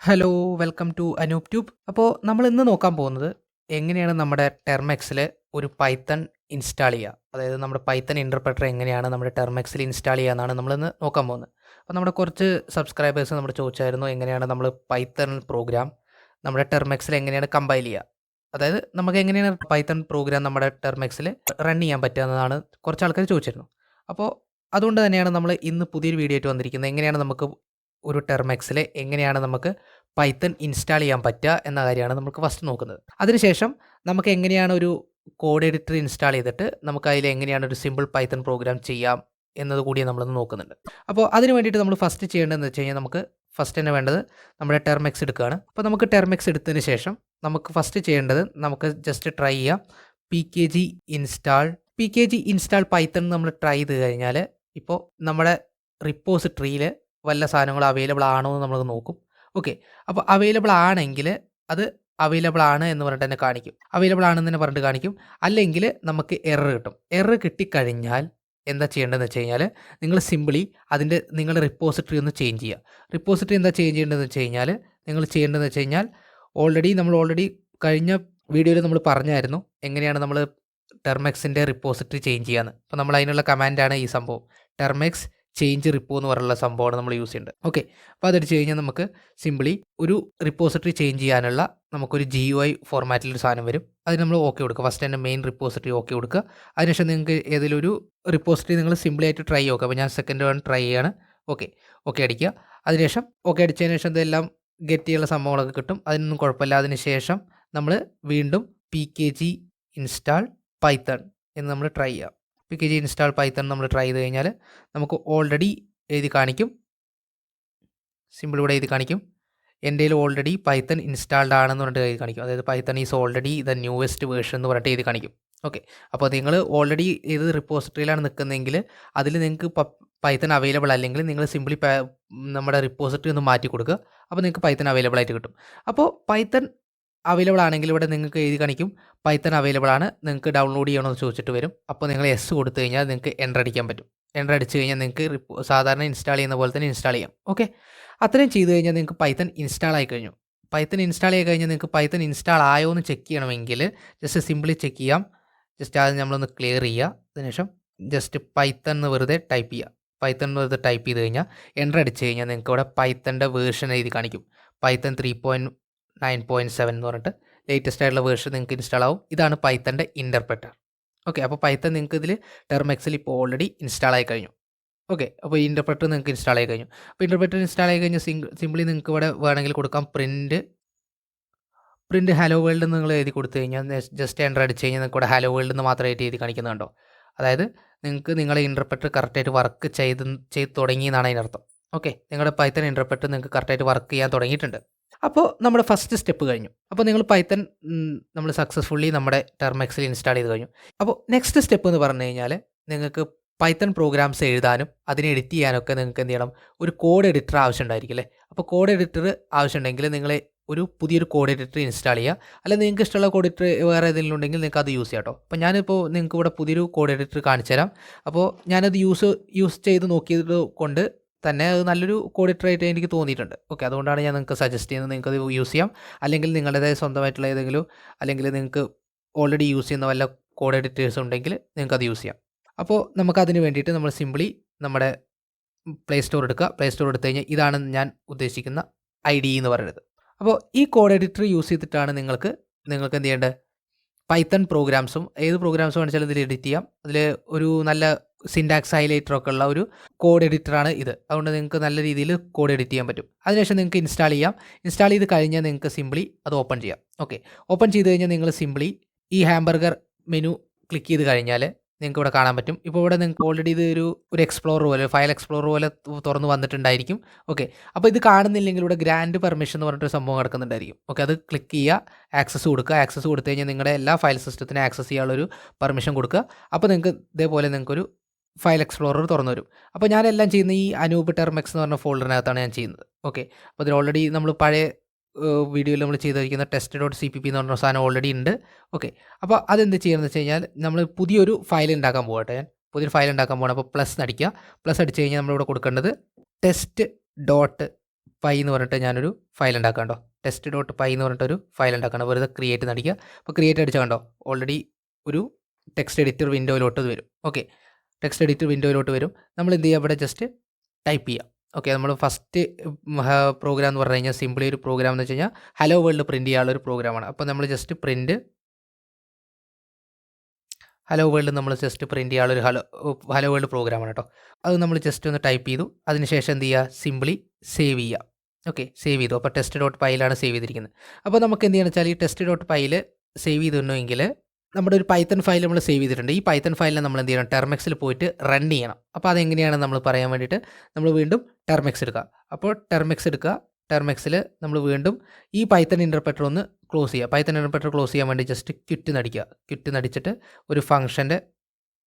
Hello, welcome to anooptube. അപ്പോൾ നമ്മൾ ഇന്ന് നോക്കാൻ പോകുന്നത് എങ്ങനെയാണ് നമ്മുടെ ടെർമെക്സിൽ ഒരു പൈത്തൺ ഇൻസ്റ്റാൾ ചെയ്യുക. അതായത് നമ്മുടെ പൈത്തൺ ഇൻ്റർപ്രറ്റർ എങ്ങനെയാണ് നമ്മുടെ ടെർമെക്സിൽ ഇൻസ്റ്റാൾ ചെയ്യുക എന്നാണ് നമ്മളിന്ന് നോക്കാൻ പോകുന്നത്. അപ്പോൾ നമ്മുടെ കുറച്ച് സബ്സ്ക്രൈബേഴ്സ് നമ്മൾ ചോദിച്ചായിരുന്നു എങ്ങനെയാണ് നമ്മൾ പൈത്തൺ പ്രോഗ്രാം നമ്മുടെ ടെർമെക്സിൽ എങ്ങനെയാണ് കമ്പൈൽ ചെയ്യുക. അതായത് നമുക്ക് എങ്ങനെയാണ് പൈത്തൺ പ്രോഗ്രാം നമ്മുടെ ടെർമെക്സിൽ റൺ ചെയ്യാൻ പറ്റുക എന്നതാണ് കുറച്ച് ആൾക്കാർ ചോദിച്ചിരുന്നു. അപ്പോൾ അതുകൊണ്ട് തന്നെയാണ് നമ്മൾ ഇന്ന് പുതിയൊരു വീഡിയോ ആയിട്ട് വന്നിരിക്കുന്നത്. എങ്ങനെയാണ് നമുക്ക് ഒരു ടെർമെക്സിൽ എങ്ങനെയാണ് നമുക്ക് പൈത്തൺ ഇൻസ്റ്റാൾ ചെയ്യാൻ പറ്റുക എന്ന കാര്യമാണ് നമുക്ക് ഫസ്റ്റ് നോക്കുന്നത്. അതിനുശേഷം നമുക്ക് എങ്ങനെയാണ് ഒരു കോഡ് എഡിറ്റർ ഇൻസ്റ്റാൾ ചെയ്തിട്ട് നമുക്ക് അതിൽ എങ്ങനെയാണ് ഒരു സിമ്പിൾ പൈത്തൺ പ്രോഗ്രാം ചെയ്യാം എന്നത് കൂടി നമ്മളൊന്ന് നോക്കുന്നുണ്ട്. അപ്പോൾ അതിന് വേണ്ടിയിട്ട് നമ്മൾ ഫസ്റ്റ് ചെയ്യേണ്ടതെന്ന് വെച്ച് കഴിഞ്ഞാൽ നമുക്ക് ഫസ്റ്റ് തന്നെ വേണ്ടത് നമ്മുടെ ടെർമെക്സ് എടുക്കുകയാണ്. അപ്പോൾ നമുക്ക് ടെർമെക്സ് എടുത്തതിന് ശേഷം നമുക്ക് ഫസ്റ്റ് ചെയ്യേണ്ടത് നമുക്ക് ജസ്റ്റ് ട്രൈ ചെയ്യാം pkg ഇൻസ്റ്റാൾ പൈത്തൺ നമ്മൾ ട്രൈ ചെയ്ത് കഴിഞ്ഞാൽ ഇപ്പോൾ നമ്മുടെ റിപ്പോസിറ്ററിയിൽ വല്ല സാധനങ്ങളും അവൈലബിൾ ആണോ എന്ന് നമ്മൾ നോക്കും. ഓക്കെ, അപ്പോൾ അവൈലബിൾ ആണെങ്കിൽ അത് അവൈലബിൾ ആണ് എന്ന് പറഞ്ഞിട്ട് തന്നെ കാണിക്കും. അവൈലബിൾ ആണെന്ന് തന്നെ പറഞ്ഞിട്ട് കാണിക്കും. അല്ലെങ്കിൽ നമുക്ക് എറർ കിട്ടും. എറർ കിട്ടിക്കഴിഞ്ഞാൽ എന്താ ചെയ്യേണ്ടതെന്ന് വെച്ച് കഴിഞ്ഞാൽ നിങ്ങൾ സിമ്പിളി നിങ്ങളുടെ റിപ്പോസിറ്ററി ഒന്ന് ചേഞ്ച് ചെയ്യുക. റിപ്പോസിറ്ററി എന്താ ചേഞ്ച് ചെയ്യേണ്ടതെന്ന് വെച്ച് കഴിഞ്ഞാൽ നിങ്ങൾ ചെയ്യേണ്ടതെന്ന് വെച്ച് കഴിഞ്ഞാൽ ഓൾറെഡി കഴിഞ്ഞ വീഡിയോയിൽ നമ്മൾ പറഞ്ഞായിരുന്നു എങ്ങനെയാണ് നമ്മൾ ടെർമെക്സിൻ്റെ റിപ്പോസിറ്ററി ചേഞ്ച് ചെയ്യാന്ന്. അപ്പോൾ നമ്മൾ അതിനുള്ള കമാൻഡാണ് ഈ സംഭവം. ടെർമെക്സ് ചേഞ്ച് റിപ്പോ എന്ന് പറയുന്ന സംഭവമാണ് നമ്മൾ യൂസ് ചെയ്യേണ്ടത്. ഓക്കെ, അപ്പോൾ അതടിച്ച് കഴിഞ്ഞാൽ നമുക്ക് സിമ്പിളി ഒരു റിപ്പോസിറ്ററി ചേഞ്ച് ചെയ്യാനുള്ള നമുക്കൊരു GUI ഫോർമാറ്റിലൊരു സാധനം വരും. അതിന് നമ്മൾ ഓക്കെ കൊടുക്കുക. ഫസ്റ്റ് തന്നെ മെയിൻ റിപ്പോസിറ്ററി ഓക്കെ കൊടുക്കുക. അതിനുശേഷം നിങ്ങൾക്ക് ഏതെങ്കിലും ഒരു റിപ്പോസിറ്ററി നിങ്ങൾ സിമ്പിളായിട്ട് ട്രൈ നോക്കുക. അപ്പോൾ ഞാൻ സെക്കൻഡ് വൺ ട്രൈ ചെയ്യാണ്. ഓക്കെ അടിക്കുക. അതിനുശേഷം ഓക്കെ അടിച്ചതിന് ശേഷം ഇതെല്ലാം ഗെറ്റ് ചെയ്യാനുള്ള സംഭവങ്ങളൊക്കെ കിട്ടും. അതിനൊന്നും കുഴപ്പമില്ല. അതിനുശേഷം നമ്മൾ വീണ്ടും pkg ഇൻസ്റ്റാൾ പൈത്തൺ എന്ന് നമ്മൾ ട്രൈ ചെയ്യാം. pkg ഇൻസ്റ്റാൾ പൈത്തൺ നമ്മൾ ട്രൈ ചെയ്ത് കഴിഞ്ഞാൽ നമുക്ക് ഓൾറെഡി എഴുതി കാണിക്കും. സിമ്പിൾ ഇവിടെ എഴുതി കാണിക്കും എൻ്റെ കയ്യിൽ ഓൾറെഡി പൈത്തൺ ഇൻസ്റ്റാൾഡ് ആണെന്ന് പറഞ്ഞിട്ട് എഴുതി കാണിക്കും. അതായത് Python is already the newest version എന്ന് പറഞ്ഞിട്ട് എഴുതി കാണിക്കും. ഓക്കെ, അപ്പോൾ നിങ്ങൾ ഓൾറെഡി ഏത് റിപ്പോസിറ്ററിയിലാണ് നിൽക്കുന്നതെങ്കിൽ അതിൽ നിങ്ങൾക്ക് പൈത്തൺ അവൈലബിൾ അല്ലെങ്കിൽ നിങ്ങൾ സിമ്പിളി നമ്മുടെ റിപ്പോസിറ്ററി ഒന്ന് മാറ്റി കൊടുക്കുക. അപ്പോൾ നിങ്ങൾക്ക് പൈത്തൺ അവൈലബിൾ ആയിട്ട് കിട്ടും. അപ്പോൾ പൈത്തൺ അവൈലബിൾ ആണെങ്കിൽ ഇവിടെ നിങ്ങൾക്ക് എഴുതി കാണിക്കും പൈത്തൺ അവൈലബിൾ ആണ്, നിങ്ങൾക്ക് ഡൗൺലോഡ് ചെയ്യണമെന്ന് ചോദിച്ചിട്ട് വരും. അപ്പോൾ നിങ്ങൾ എസ് കൊടുത്തു കഴിഞ്ഞാൽ നിങ്ങൾക്ക് എൻ്റർ അടിക്കാൻ പറ്റും. എൻ്റർ അടിച്ച് കഴിഞ്ഞാൽ നിങ്ങൾക്ക് സാധാരണ ഇൻസ്റ്റാൾ ചെയ്യുന്ന പോലെ തന്നെ ഇൻസ്റ്റാൾ ചെയ്യാം. ഓക്കെ, അത്രയും ചെയ്ത് കഴിഞ്ഞാൽ നിങ്ങൾക്ക് പൈത്തൺ ഇൻസ്റ്റാൾ ആയി കഴിഞ്ഞു. പൈത്തൺ ഇൻസ്റ്റാൾ ചെയ്ത് കഴിഞ്ഞാൽ നിങ്ങൾക്ക് പൈത്തൺ ഇൻസ്റ്റാൾ ആയോ എന്ന് ചെക്ക് ചെയ്യണമെങ്കിൽ ജസ്റ്റ് സിമ്പിളി ചെക്ക് ചെയ്യാം. ജസ്റ്റ് അത് നമ്മളൊന്ന് ക്ലിയർ ചെയ്യുക. അതിനുശേഷം ജസ്റ്റ് പൈത്തൺ എന്ന് വെറുതെ ടൈപ്പ് ചെയ്യുക. പൈത്തൺ എന്ന് വെറുതെ ടൈപ്പ് ചെയ്ത് കഴിഞ്ഞാൽ എൻ്റർ അടിച്ച് കഴിഞ്ഞാൽ നിങ്ങൾക്ക് ഇവിടെ പൈത്തൻ്റെ വേർഷൻ എഴുതി കാണിക്കും. പൈത്തൺ 3.9.7 എന്ന് പറഞ്ഞിട്ട് ലേറ്റസ്റ്റ് ആയിട്ടുള്ള വേർഷൻ നിങ്ങൾക്ക് ഇൻസ്റ്റാൾ ആവും. ഇതാണ് പൈത്തൻ്റെ ഇൻ്റർപ്രറ്റർ. ഓക്കെ, അപ്പോൾ പൈത്തൺ നിങ്ങൾക്ക് ഇതിൽ ടെർമെക്സിൽ ഇപ്പോൾ ഓൾറെഡി ഇൻസ്റ്റാൾ ആയി കഴിഞ്ഞു. ഓക്കെ, അപ്പോൾ ഇൻ്റർപ്രറ്റർ നിങ്ങൾക്ക് ഇൻസ്റ്റാൾ ആയി കഴിഞ്ഞു. അപ്പോൾ ഇൻ്റർപ്രറ്റർ ഇൻസ്റ്റാൾ ആയി കഴിഞ്ഞാൽ സിമ്പിളി നിങ്ങൾക്ക് ഇവിടെ വേണമെങ്കിൽ കൊടുക്കാം പ്രിൻറ്റ് ഹലോ വേൾഡ് എന്ന് നിങ്ങൾ എഴുതി കൊടുത്തു കഴിഞ്ഞാൽ ജസ്റ്റ് എൻ്റർ അടിച്ച് കഴിഞ്ഞാൽ നിങ്ങൾക്ക് ഇവിടെ ഹലോ വേൾഡ് എന്ന് മാത്രമായിട്ട് എഴുതി കാണിക്കുന്നുണ്ടോ. അതായത് നിങ്ങൾക്ക് നിങ്ങളുടെ ഇൻ്റർപ്രറ്റർ കറക്റ്റായിട്ട് വർക്ക് ചെയ്ത് തുടങ്ങി എന്നാണ് അതിനർത്ഥം. ഓക്കെ, നിങ്ങളുടെ പൈത്തൺ ഇൻ്റർപ്രറ്റർ നിങ്ങൾക്ക് കറക്റ്റായിട്ട് വർക്ക് ചെയ്യാൻ തുടങ്ങിയിട്ടുണ്ട്. അപ്പോൾ നമ്മുടെ ഫസ്റ്റ് സ്റ്റെപ്പ് കഴിഞ്ഞു. അപ്പോൾ നിങ്ങൾ പൈത്തൺ നമ്മൾ സക്സസ്ഫുള്ളി നമ്മുടെ ടെർമെക്സിൽ ഇൻസ്റ്റാൾ ചെയ്ത് കഴിഞ്ഞു. അപ്പോൾ നെക്സ്റ്റ് സ്റ്റെപ്പ് എന്ന് പറഞ്ഞു കഴിഞ്ഞാൽ നിങ്ങൾക്ക് പൈത്തൺ പ്രോഗ്രാംസ് എഴുതാനും അതിനെ എഡിറ്റ് ചെയ്യാനൊക്കെ നിങ്ങൾക്ക് എന്ത് ചെയ്യണം, ഒരു കോഡ് എഡിറ്റർ ആവശ്യമുണ്ടായിരിക്കും അല്ലേ. അപ്പോൾ കോഡ് എഡിറ്റർ ആവശ്യമുണ്ടെങ്കിൽ നിങ്ങൾ ഒരു പുതിയൊരു കോഡ് എഡിറ്റർ ഇൻസ്റ്റാൾ ചെയ്യുക. അല്ലെങ്കിൽ നിങ്ങൾക്ക് ഇഷ്ടമുള്ള കോഡ് എഡിറ്റർ വേറെ ഏതെങ്കിലും ഉണ്ടെങ്കിൽ നിങ്ങൾക്ക് അത് യൂസ് ചെയ്യാം കേട്ടോ. അപ്പോൾ ഞാനിപ്പോൾ നിങ്ങൾക്ക് ഇവിടെ പുതിയൊരു കോഡ് എഡിറ്റർ കാണിച്ചു തരാം. അപ്പോൾ ഞാനത് യൂസ് ചെയ്ത് നോക്കിയത് കൊണ്ട് തന്നെ അത് നല്ലൊരു കോഡ് എഡിറ്റർ ആയിട്ട് എനിക്ക് തോന്നിയിട്ടുണ്ട്. ഓക്കെ, അതുകൊണ്ടാണ് ഞാൻ നിങ്ങൾക്ക് സജസ്റ്റ് ചെയ്യുന്നത്. നിങ്ങൾക്ക് അത് യൂസ് ചെയ്യാം. അല്ലെങ്കിൽ നിങ്ങളുടേതായ സ്വന്തമായിട്ടുള്ള ഏതെങ്കിലും അല്ലെങ്കിൽ നിങ്ങൾക്ക് ഓൾറെഡി യൂസ് ചെയ്യുന്ന വല്ല കോഡ് എഡിറ്റേഴ്സ് ഉണ്ടെങ്കിൽ നിങ്ങൾക്ക് അത് യൂസ് ചെയ്യാം. അപ്പോൾ നമുക്കതിന് വേണ്ടിയിട്ട് നമ്മൾ സിമ്പിളി നമ്മുടെ പ്ലേ സ്റ്റോർ എടുക്കുക. പ്ലേ സ്റ്റോർ എടുത്തു കഴിഞ്ഞാൽ ഇതാണ് ഞാൻ ഉദ്ദേശിക്കുന്ന IDE എന്ന് പറയുന്നത്. അപ്പോൾ ഈ കോഡ് എഡിറ്റർ യൂസ് ചെയ്തിട്ടാണ് നിങ്ങൾക്ക് എന്ത് ചെയ്യേണ്ടത്, പൈത്തൺ പ്രോഗ്രാംസും ഏത് പ്രോഗ്രാംസും വേണമെങ്കിലും ഇതിൽ എഡിറ്റ് ചെയ്യാം. അതിൽ ഒരു നല്ല സിൻടാക്സ് ഹൈലൈറ്ററൊക്കെ ഉള്ള ഒരു കോഡ് എഡിറ്ററാണ് ഇത്. അതുകൊണ്ട് നിങ്ങൾക്ക് നല്ല രീതിയിൽ കോഡ് എഡിറ്റ് ചെയ്യാൻ പറ്റും. അതിനുശേഷം നിങ്ങൾക്ക് ഇൻസ്റ്റാൾ ചെയ്യാം. ഇൻസ്റ്റാൾ ചെയ്ത് കഴിഞ്ഞാൽ നിങ്ങൾക്ക് സിമ്പിളി അത് ഓപ്പൺ ചെയ്യാം. ഓക്കെ, ഓപ്പൺ ചെയ്ത് കഴിഞ്ഞാൽ നിങ്ങൾ സിമ്പിളി ഈ ഹാംബർഗർ മെനു ക്ലിക്ക് ചെയ്ത് കഴിഞ്ഞാൽ നിങ്ങൾക്ക് ഇവിടെ കാണാൻ പറ്റും. ഇപ്പോൾ ഇവിടെ നിങ്ങൾക്ക് ഓൾറെഡി ഇത് ഒരു എക്സ്പ്ലോറർ പോലെ ഫയൽ എക്സ്പ്ലോറർ പോലെ തുറന്ന് വന്നിട്ടുണ്ടായിരിക്കും. ഓക്കെ, അപ്പോൾ ഇത് കാണുന്നില്ലെങ്കിൽ ഇവിടെ ഗ്രാൻഡ് പെർമിഷൻ എന്ന് പറഞ്ഞിട്ടൊരു സംഭവം കിടക്കുന്നുണ്ടായിരിക്കും. ഓക്കെ, അത് ക്ലിക്ക് ചെയ്യുക, ആക്സസ് കൊടുക്കുക. ആക്സസ് കൊടുത്തു കഴിഞ്ഞാൽ നിങ്ങളുടെ എല്ലാ ഫയൽ സിസ്റ്റത്തിനും ആക്സസ് ചെയ്യാനുള്ളൊരു പെർമിഷൻ കൊടുക്കുക. അപ്പോൾ നിങ്ങൾക്ക് ഇതേപോലെ നിങ്ങൾക്കൊരു ഫയൽ എക്സ്പ്ലോറർ തുറന്നു വരും. അപ്പോൾ ഞാനെല്ലാം ചെയ്യുന്ന ഈ anoop-termux എന്ന് പറഞ്ഞ ഫോൾഡറിനകത്താണ് ഞാൻ ചെയ്യുന്നത്. ഓക്കെ, അപ്പോൾ ഇതിൽ ഓൾറെഡി നമ്മൾ പഴയ വീഡിയോയിൽ നമ്മൾ ചെയ്തിരിക്കുന്ന test.cpp എന്ന് പറഞ്ഞ സാധനം ഓൾറെഡി ഉണ്ട്. ഓക്കെ, അപ്പോൾ അതെന്ത് ചെയ്യുകയെന്ന് വെച്ച് കഴിഞ്ഞാൽ നമ്മൾ പുതിയൊരു ഫയൽ ഉണ്ടാക്കാൻ പോകട്ടെ. ഞാൻ പുതിയൊരു ഫയൽ ഉണ്ടാക്കാൻ പോകണം. അപ്പോൾ പ്ലസ് അടിക്കുക. പ്ലസ് അടിച്ച് കഴിഞ്ഞാൽ നമ്മളിവിടെ കൊടുക്കേണ്ടത് test.py പൈ എന്ന് പറഞ്ഞിട്ട് ഞാനൊരു ഫയൽ ഉണ്ടാക്കാം കേട്ടോ. test.py എന്ന് പറഞ്ഞിട്ടൊരു ഫയൽ ഉണ്ടാക്കണം. വെറുതെ ക്രിയേറ്റ് നടിക്കുക. അപ്പോൾ ക്രിയേറ്റ് അടിച്ചാൽ കണ്ടോ ഓൾറെഡി ഒരു ടെക്സ്റ്റ് എഡിറ്റർ വിൻഡോയിലോട്ട് വരും. ഓക്കെ, ടെക്സ്റ്റ് എഡിറ്റർ വിൻഡോയിലോട്ട് വരും. നമ്മൾ എന്ത് ചെയ്യുക, ഇവിടെ ജസ്റ്റ് ടൈപ്പ് ചെയ്യാം. ഓക്കെ, നമ്മൾ ഫസ്റ്റ് പ്രോഗ്രാം എന്ന് പറഞ്ഞു കഴിഞ്ഞാൽ സിമ്പിളി ഒരു പ്രോഗ്രാം എന്ന് വെച്ച് കഴിഞ്ഞാൽ ഹലോ വേൾഡ് പ്രിൻറ്റ് ചെയ്യാനുള്ള ഒരു പ്രോഗ്രാമാണ്. അപ്പോൾ നമ്മൾ ജസ്റ്റ് പ്രിൻറ്റ് ഹലോ വേൾഡ് നമ്മൾ ജസ്റ്റ് പ്രിൻറ്റ് ചെയ്യാനുള്ളൊരു ഹലോ വേൾഡ് പ്രോഗ്രാമാണ് കേട്ടോ. അത് നമ്മൾ ജസ്റ്റ് ഒന്ന് ടൈപ്പ് ചെയ്തു. അതിനുശേഷം എന്ത് ചെയ്യുക, സിമ്പിളി സേവ് ചെയ്യുക. ഓക്കെ, സേവ് ചെയ്തു. അപ്പോൾ test.pyലാണ് സേവ് ചെയ്തിരിക്കുന്നത്. അപ്പോൾ നമുക്ക് എന്ത് ചെയ്യണം വെച്ചാൽ ഈ test.pyയിൽ സേവ് ചെയ്തിട്ടുണ്ടെങ്കിൽ നമ്മുടെ ഒരു പൈത്തൺ ഫയൽ നമ്മൾ സേവ് ചെയ്തിട്ടുണ്ട്. ഈ പൈത്തൺ ഫയലിനെ നമ്മൾ എന്ത് ചെയ്യണം, ടെർമെക്സിൽ പോയിട്ട് റൺ ചെയ്യണം. അപ്പോൾ അതെങ്ങനെയാണ് നമ്മൾ പറയാൻ വേണ്ടിയിട്ട് നമ്മൾ വീണ്ടും ടെർമെക്സ് എടുക്കുക. അപ്പോൾ ടെർമെക്സ് എടുക്കുക. ടെർമെക്സിൽ നമ്മൾ വീണ്ടും ഈ പൈത്തൺ ഇൻ്റർപ്രെറ്റർ ഒന്ന് ക്ലോസ് ചെയ്യുക. പൈത്തൺ ഇൻ്റർപ്രെറ്റർ ക്ലോസ് ചെയ്യാൻ വേണ്ടി ജസ്റ്റ് ക്വിറ്റ് നടിക്കുക. ക്വിറ്റ് നടിച്ചിട്ട് ഒരു ഫംഗ്ഷൻ്റെ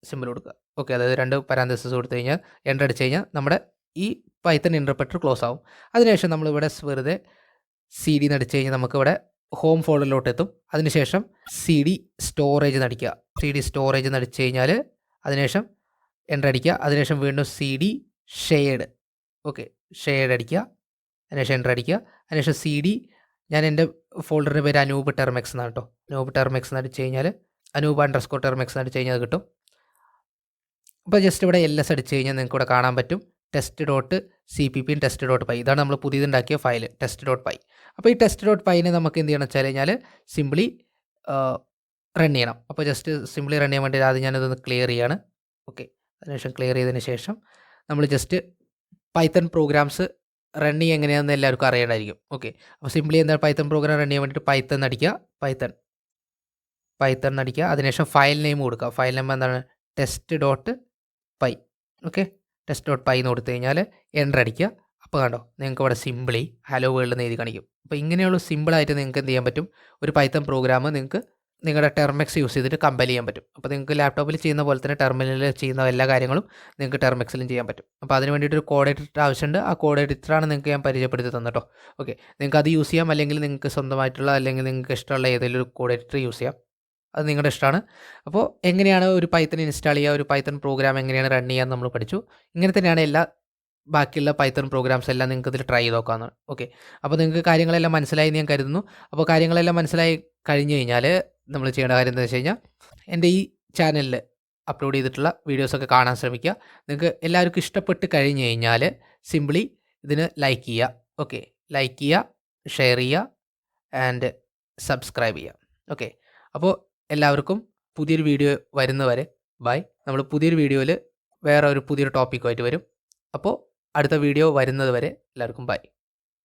സിമ്പിൾ കൊടുക്കുക. ഓക്കെ, അതായത് 2 പാരാന്തസിസ് കൊടുത്തു കഴിഞ്ഞാൽ എൻ്റർ അടിച്ച് കഴിഞ്ഞാൽ നമ്മുടെ ഈ പൈത്തൺ ഇൻ്റർപ്രെറ്റർ ക്ലോസ് ആവും. അതിനുശേഷം നമ്മളിവിടെ വെറുതെ CD നടിച്ച് കഴിഞ്ഞാൽ നമുക്കിവിടെ ഹോം ഫോൾഡറിലോട്ട് എത്തും. അതിനുശേഷം CD സ്റ്റോറേജ് നടിക്കുക. CD സ്റ്റോറേജ് നടിച്ച് കഴിഞ്ഞാൽ അതിനുശേഷം എൻ്റർ അടിക്കുക. അതിനുശേഷം വീണ്ടും CD ഷെയർഡ്. ഓക്കെ, ഷെയർഡ് അടിക്കുക. അതിനുശേഷം എൻ്റർ അടിക്കുക. അതിനുശേഷം CD, ഞാൻ എൻ്റെ ഫോൾഡറിൻ്റെ പേര് anoop-termux എന്നാണ് കേട്ടോ. anoop-termux എന്ന് അടിച്ച് കഴിഞ്ഞാൽ anoop_termux എന്ന് അടിച്ച് കഴിഞ്ഞാൽ അത് കിട്ടും. അപ്പോൾ ജസ്റ്റ് ഇവിടെ LS അടിച്ച് കഴിഞ്ഞാൽ നിങ്ങൾക്ക് ഇവിടെ കാണാൻ പറ്റും test.cpp test.py. ഇതാണ് നമ്മൾ പുതിയതുണ്ടാക്കിയ ഫയൽ test.py. അപ്പോൾ ഈ test.pyനെ നമുക്ക് എന്ത് ചെയ്യണം വെച്ച് കഴിഞ്ഞാൽ സിംപ്ലി റൺ ചെയ്യണം. അപ്പോൾ ജസ്റ്റ് സിംപ്ലി റൺ ചെയ്യാൻ വേണ്ടി ആദ്യം ഞാനതൊന്ന് ക്ലിയർ ചെയ്യാണ്. ഓക്കെ, അതിനുശേഷം ക്ലിയർ ചെയ്തതിന് ശേഷം നമ്മൾ ജസ്റ്റ് പൈത്തൺ പ്രോഗ്രാംസ് റൺ ചെയ്യുക എങ്ങനെയാണെന്ന് എല്ലാവർക്കും അറിയേണ്ടായിരിക്കും. ഓക്കെ, അപ്പോൾ സിംപ്ലി എന്താണ് പൈത്തൺ പ്രോഗ്രാം റൺ ചെയ്യാൻ വേണ്ടിയിട്ട് പൈത്തൺ അടിക്കുക. പൈത്തൺ അടിക്കുക. അതിനുശേഷം ഫയൽ നെയിം കൊടുക്കുക. ഫയൽ നെയിം എന്താണ്, test.py. ഓക്കെ, test.py എന്ന് കൊടുത്തു കഴിഞ്ഞാൽ എൻ്റർ അടിക്കുക. അപ്പോൾ കണ്ടോ നിങ്ങൾക്ക് ഇവിടെ സിംപിളി ഹലോ വേൾഡ് എന്ന് എഴുതി കാണിക്കും. അപ്പോൾ ഇങ്ങനെയുള്ള സിമ്പിളായിട്ട് നിങ്ങൾക്ക് എന്ത് ചെയ്യാൻ പറ്റും, ഒരു പൈത്തൺ പ്രോഗ്രാം നിങ്ങൾക്ക് നിങ്ങളുടെ ടെർമെക്സ് യൂസ് ചെയ്തിട്ട് കമ്പൈൽ ചെയ്യാൻ പറ്റും. അപ്പോൾ നിങ്ങൾക്ക് ലാപ്ടോപ്പിൽ ചെയ്യുന്ന പോലെ തന്നെ ടെർമിനലിൽ ചെയ്യുന്ന എല്ലാ കാര്യങ്ങളും നിങ്ങൾക്ക് ടെർമെക്സിലും ചെയ്യാൻ പറ്റും. അപ്പോൾ അതിന് വേണ്ടിയിട്ടൊരു കോഡ് എഡിറ്റർ ആവശ്യമുണ്ട്. ആ കോഡ് എഡിറ്ററാണ് നിങ്ങൾക്ക് ഞാൻ പരിചയപ്പെടുത്തി തന്നിട്ടോ. ഓക്കെ, നിങ്ങൾക്ക് അത് യൂസ് ചെയ്യാം, അല്ലെങ്കിൽ നിങ്ങൾക്ക് സ്വന്തമായിട്ടുള്ള അല്ലെങ്കിൽ നിങ്ങൾക്ക് ഇഷ്ടമുള്ള ഏതെങ്കിലും ഒരു കോഡ് എഡിറ്റർ യൂസ് ചെയ്യാം. അത് നിങ്ങളുടെ ഇഷ്ടമാണ്. അപ്പോൾ എങ്ങനെയാണ് ഒരു പൈത്തൺ ഇൻസ്റ്റാൾ ചെയ്യുക, ഒരു പൈത്തൺ പ്രോഗ്രാം എങ്ങനെയാണ് റൺ ചെയ്യുക എന്ന് നമ്മൾ പഠിച്ചു. ഇങ്ങനെ തന്നെയാണ് എല്ലാ ബാക്കിയുള്ള പൈത്തൺ പ്രോഗ്രാംസ് എല്ലാം നിങ്ങൾക്ക് ഇതിൽ ട്രൈ ചെയ്ത് നോക്കാവുന്നതാണ്. ഓക്കെ, അപ്പോൾ നിങ്ങൾക്ക് കാര്യങ്ങളെല്ലാം മനസ്സിലായി ഞാൻ കരുതുന്നു. അപ്പോൾ കാര്യങ്ങളെല്ലാം മനസ്സിലായി കഴിഞ്ഞ് കഴിഞ്ഞാൽ നമ്മൾ ചെയ്യേണ്ട കാര്യം എന്താണെന്ന് വെച്ച് കഴിഞ്ഞാൽ എൻ്റെ ഈ ചാനലിൽ അപ്ലോഡ് ചെയ്തിട്ടുള്ള വീഡിയോസൊക്കെ കാണാൻ ശ്രമിക്കുക. നിങ്ങൾക്ക് എല്ലാവർക്കും ഇഷ്ടപ്പെട്ട് കഴിഞ്ഞ് കഴിഞ്ഞാൽ സിംപ്ലി ഇതിന് ലൈക്ക് ചെയ്യുക. ഓക്കെ, ലൈക്ക് ചെയ്യുക, ഷെയർ ചെയ്യുക ആൻഡ് സബ്സ്ക്രൈബ് ചെയ്യുക. ഓക്കെ, അപ്പോൾ എല്ലാവർക്കും പുതിയൊരു വീഡിയോ വരുന്നവരെ ബൈ. നമ്മൾ പുതിയൊരു വീഡിയോയിൽ വേറെ ഒരു പുതിയൊരു ടോപ്പിക്കുമായിട്ട് വരും. അപ്പോൾ അടുത്ത വീഡിയോ വരുന്നത് വരെ എല്ലാവർക്കും ബൈ.